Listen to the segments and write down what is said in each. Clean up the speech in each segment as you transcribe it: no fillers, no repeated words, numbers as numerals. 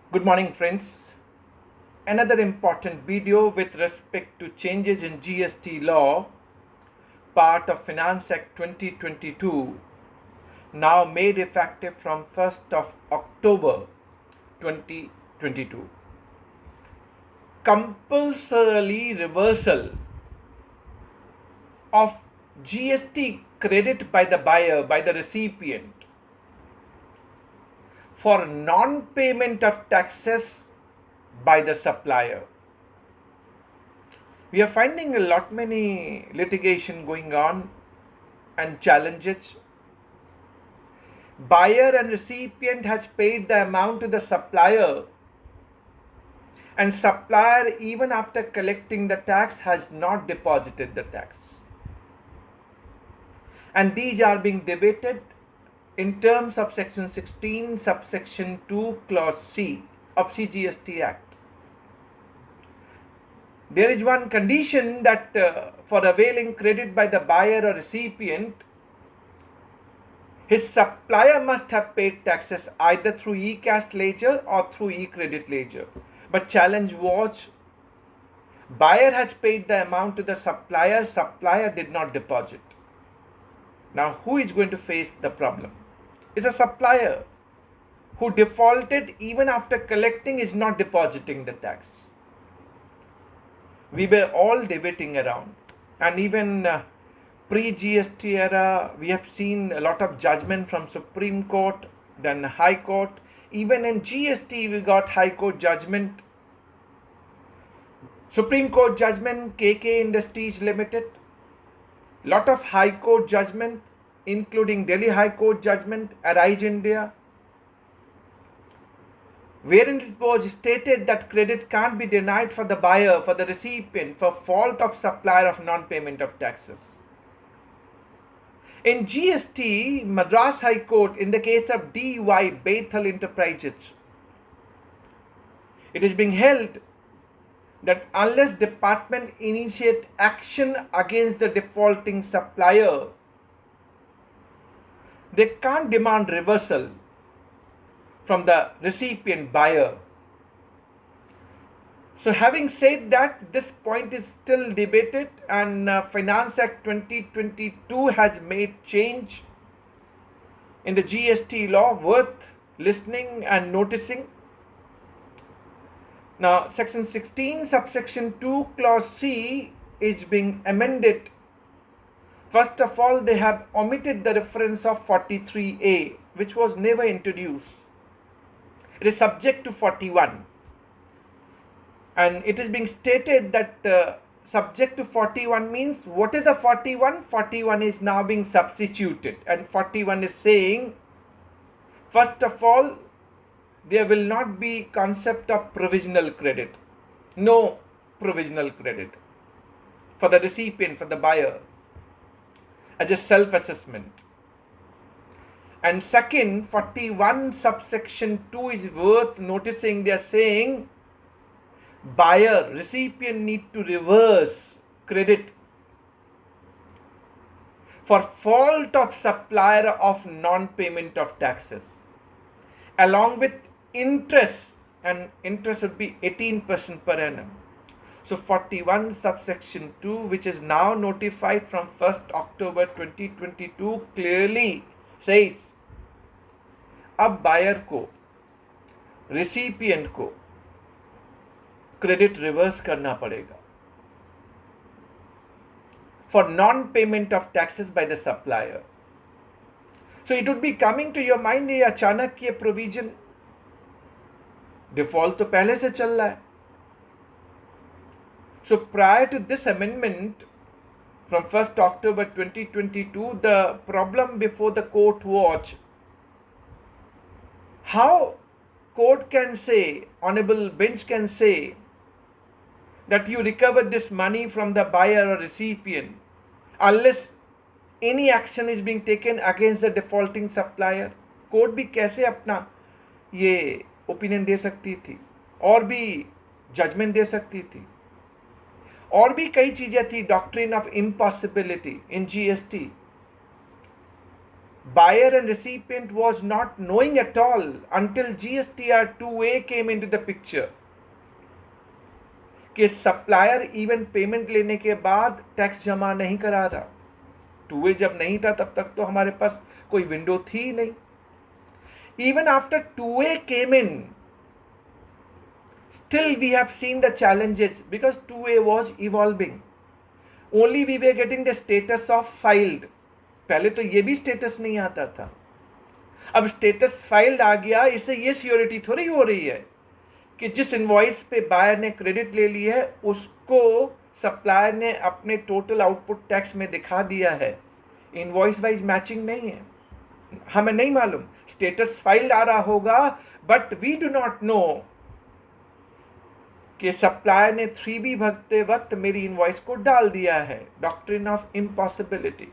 Good morning, friends. Another important video with respect to changes in GST law, part of Finance Act 2022, now made effective from 1st of October 2022. Compulsory reversal of GST credit by the buyer, by the recipient, for non-payment of taxes by the supplier. We are finding a lot many litigation going on and challenges. Buyer and recipient has paid the amount to the supplier, and supplier, even after collecting the tax, has not deposited the tax. And these are being debated in terms of section 16 subsection 2 clause C of CGST Act. There is one condition that for availing credit by the buyer or recipient, his supplier must have paid taxes either through e-cash ledger or through e-credit ledger. But challenge was, buyer has paid the amount to the supplier, supplier did not deposit. Now who is going to face the problem? It's a supplier who defaulted even after collecting is not depositing the tax. We were all debating around, and even pre-GST era, we have seen a lot of judgment from Supreme Court, then High Court. Even in GST, we got High Court judgment. Supreme Court judgment, KK Industries Limited. Lot of High Court judgment, including Delhi High Court judgment, Arise India, wherein it was stated that credit can't be denied for the buyer, for the recipient, for fault of supplier of non-payment of taxes. In GST, Madras High Court, in the case of DY Bethel Enterprises, it is being held that unless department initiate action against the defaulting supplier, they can't demand reversal from the recipient buyer. So having said that, this point is still debated, and Finance Act 2022 has made change in the GST law worth listening and noticing. Now section 16 subsection 2 clause C is being amended. First of all, they have omitted the reference of 43A, which was never introduced. It is subject to 41, and it is being stated that subject to 41 means, what is the 41? 41 is now being substituted, and 41 is saying, first of all, there will not be concept of provisional credit. No provisional credit for the recipient, for the buyer, as a self-assessment. And second, 41 subsection 2 is worth noticing. They are saying buyer, recipient need to reverse credit for fault of supplier of non-payment of taxes, along with interest, and interest would be 18% per annum. So 41 subsection 2, which is now notified from 1st October 2022, clearly says, अब buyer को, recipient को credit reverse करना पड़ेगा for non-payment of taxes by the supplier. So it would be coming to your mind, ये अचानक ये provision, default तो पहले से चल रहा है. So prior to this amendment from 1st October 2022, the problem before the court was, how court can say, honorable bench can say, that you recover this money from the buyer or recipient unless any action is being taken against the defaulting supplier. Court भी कैसे अपना ये opinion दे सकती थी, और भी judgement दे सकती थी, और भी कई चीजें थी. Doctrine of impossibility in GST, buyer and recipient was not knowing at all until GSTR 2A came into the picture कि सप्लायर इवन पेमेंट लेने के बाद टैक्स जमा नहीं करा रहा. 2A जब नहीं था तब तक तो हमारे पास कोई विंडो थी ही नहीं. Even after 2A came in, still we have seen the challenges because 2A was evolving. Only we were getting the status of filed. पहले तो ये भी स्टेटस नहीं आता था. अब स्टेटस फाइल्ड आ गया. इससे ये सियोरिटी थोड़ी हो रही है कि जिस इनवॉइस पे बायर ने क्रेडिट ले ली है उसको सप्लायर ने अपने टोटल आउटपुट टैक्स में दिखा दिया है. इनवॉइस वाइज मैचिंग नहीं है. हमें नहीं मालूम. स्टेटस फाइल्ड आ रहा होगा but we do not know कि सप्लायर ने 3B भरते वक्त मेरी इनवॉइस को डाल दिया है. Doctrine of impossibility.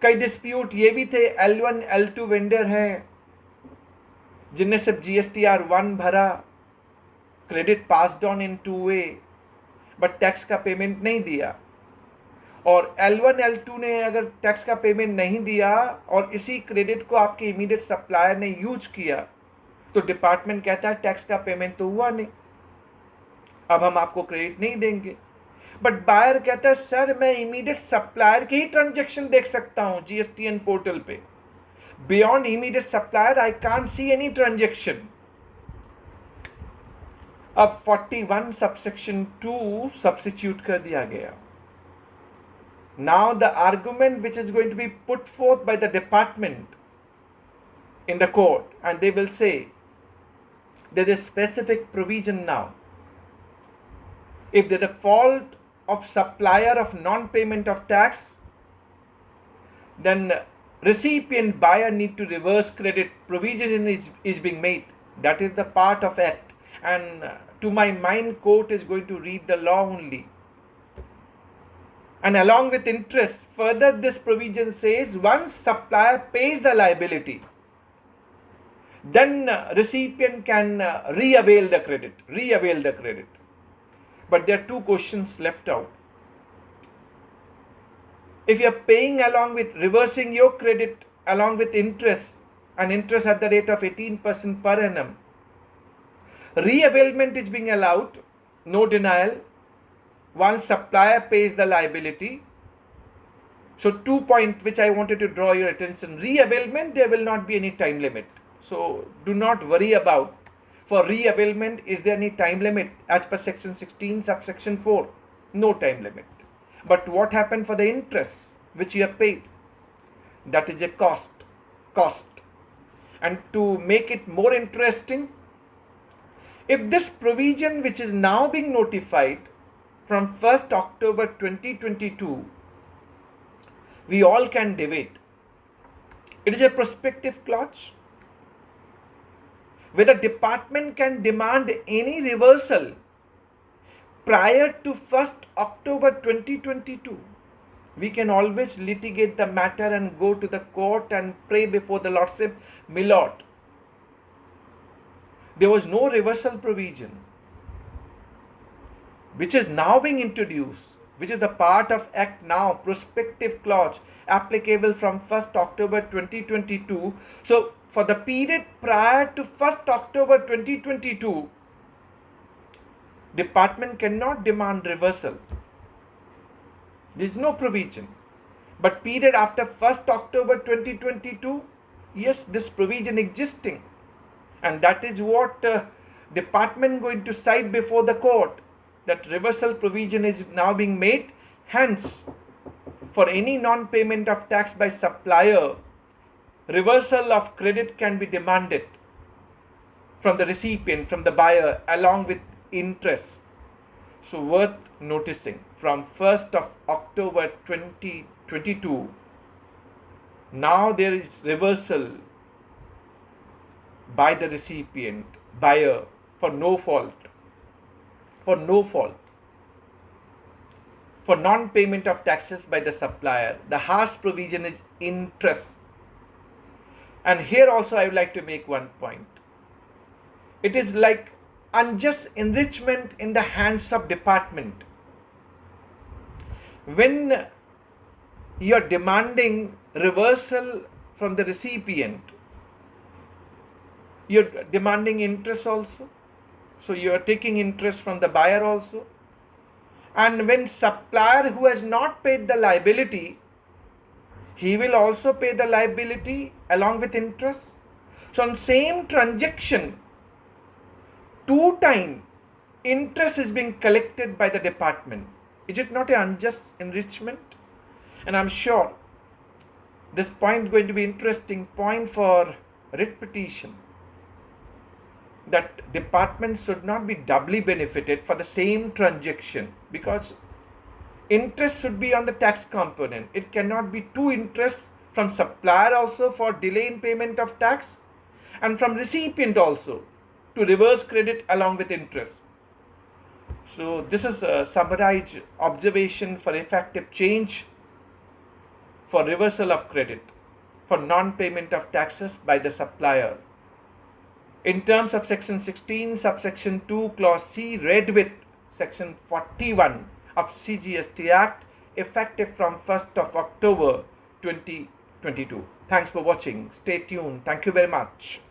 कई डिस्प्यूट ये भी थे. L1 L2 वेंडर है जिनने सिर्फ GSTR 1 भरा, credit passed on in 2A but tax का पेमेंट नहीं दिया. और L1 L2 ने अगर टैक्स का पेमेंट नहीं दिया और इसी क्रेडिट को आपके इमीडिएट सप्लायर ने यूज किया तो डिपार्टमेंट कहता है टैक्स का पेमेंट तो हुआ नहीं, अब हम आपको क्रेडिट नहीं देंगे. बट बायर कहता है सर मैं इमीडिएट सप्लायर के ही ट्रांजैक्शन देख सकता हूं GSTN पोर्टल पे. Beyond immediate supplier I can't see any transaction. अब 41 सबसेक्शन 2 सब्स्टिट्यूट कर दिया गया. Now the argument which is going to be put forth by the department in the court, and they will say there is specific provision now. If there is a fault of supplier of non-payment of tax, then recipient buyer need to reverse credit. Provision is being made. That is the part of act. And to my mind, court is going to read the law only. And along with interest, further this provision says once supplier pays the liability, then recipient can re-avail the credit. But there are two questions left out. If you are paying along with reversing your credit along with interest, and interest at the rate of 18% per annum, re-availment is being allowed, no denial, once supplier pays the liability. So 2 points which I wanted to draw your attention. Re-availment, there will not be any time limit. So do not worry about. For re-availment, is there any time limit? As per section 16, subsection 4, no time limit. But what happened for the interest which you have paid? That is a cost. And to make it more interesting, if this provision which is now being notified from 1st October 2022, we all can debate. It is a prospective clause. Whether department can demand any reversal prior to 1st October 2022. We can always litigate the matter and go to the court and pray before the Lordship, Milord. There was no reversal provision, which is now being introduced, which is the part of Act now, prospective clause, applicable from 1st October 2022. So, for the period prior to 1st October 2022, department cannot demand reversal. There is no provision. But period after 1st October 2022, yes, this provision existing. And that is what department going to cite before the court, that reversal provision is now being made. Hence, for any non-payment of tax by supplier, reversal of credit can be demanded from the recipient, from the buyer, along with interest. So worth noticing, from 1st of October 2022, now there is reversal by the recipient, buyer, for no fault. For non-payment of taxes by the supplier. The harsh provision is interest. And here also I would like to make one point. It is like unjust enrichment in the hands of department. When you are demanding reversal from the recipient. You're demanding interest also. So you are taking interest from the buyer also. And when supplier who has not paid the liability, he will also pay the liability along with interest. So on same transaction, 2 times interest is being collected by the department. Is it not an unjust enrichment? And I'm sure this point is going to be interesting point for writ petition, that department should not be doubly benefited for the same transaction, because interest should be on the tax component. It cannot be two interests from supplier also for delay in payment of tax, and from recipient also to reverse credit along with interest. So this is a summarized observation for effective change for reversal of credit for non-payment of taxes by the supplier. In terms of section 16, subsection 2, clause C, read with section 41 of CGST Act, effective from 1st of October 2022. Thanks for watching. Stay tuned. Thank you very much.